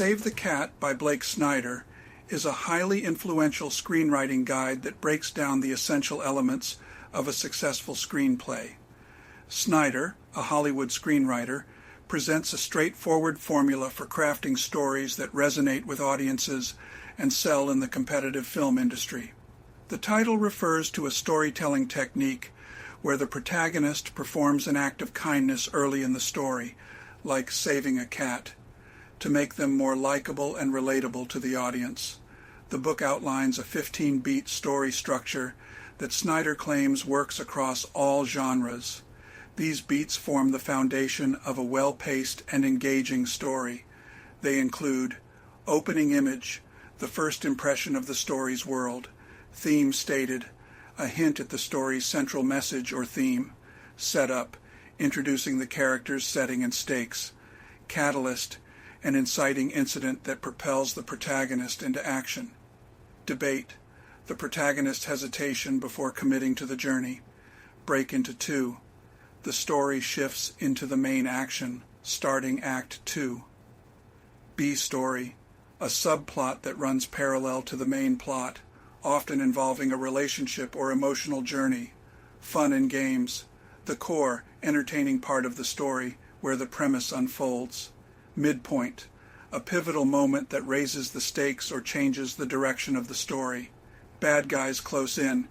Save the Cat by Blake Snyder is a highly influential screenwriting guide that breaks down the essential elements of a successful screenplay. Snyder, a Hollywood screenwriter, presents a straightforward formula for crafting stories that resonate with audiences and sell in the competitive film industry. The title refers to a storytelling technique where the protagonist performs an act of kindness early in the story, like saving a cat, to make them more likable and relatable to the audience. The book outlines a 15-beat story structure that Snyder claims works across all genres. These beats form the foundation of a well-paced and engaging story. They include opening image, the first impression of the story's world; theme stated, a hint at the story's central message or theme; setup, introducing the characters, setting, and stakes; catalyst, an inciting incident that propels the protagonist into action; debate, the protagonist's hesitation before committing to the journey; break into two, the story shifts into the main action, starting Act 2; B-story, a subplot that runs parallel to the main plot, often involving a relationship or emotional journey; fun and games, the core, entertaining part of the story where the premise unfolds; midpoint, a pivotal moment that raises the stakes or changes the direction of the story; bad guys close in,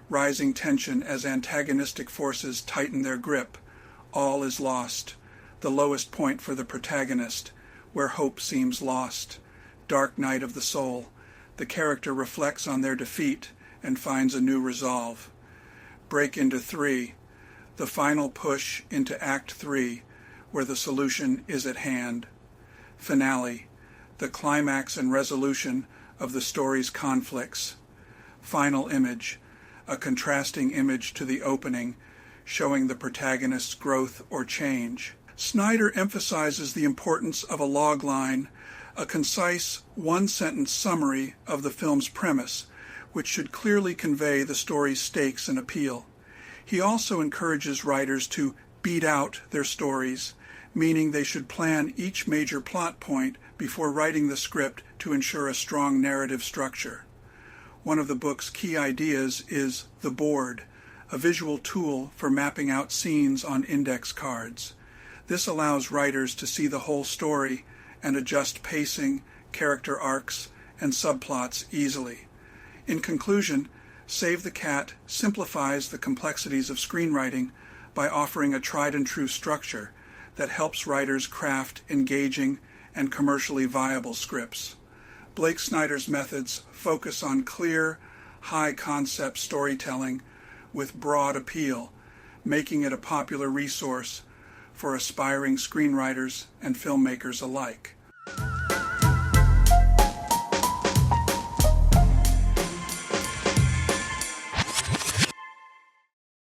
rising tension as antagonistic forces tighten their grip; all is lost, the lowest point for the protagonist, where hope seems lost; dark night of the soul, the character reflects on their defeat and finds a new resolve; break into three, the final push into Act 3, where the solution is at hand; finale, the climax and resolution of the story's conflicts; final image, a contrasting image to the opening, showing the protagonist's growth or change. Snyder emphasizes the importance of a log line, a concise one-sentence summary of the film's premise, which should clearly convey the story's stakes and appeal. He also encourages writers to beat out their stories, meaning they should plan each major plot point before writing the script to ensure a strong narrative structure. One of the book's key ideas is the board, a visual tool for mapping out scenes on index cards. This allows writers to see the whole story and adjust pacing, character arcs, and subplots easily. In conclusion, Save the Cat simplifies the complexities of screenwriting by offering a tried-and-true structure that helps writers craft engaging and commercially viable scripts. Blake Snyder's methods focus on clear, high-concept storytelling with broad appeal, making it a popular resource for aspiring screenwriters and filmmakers alike.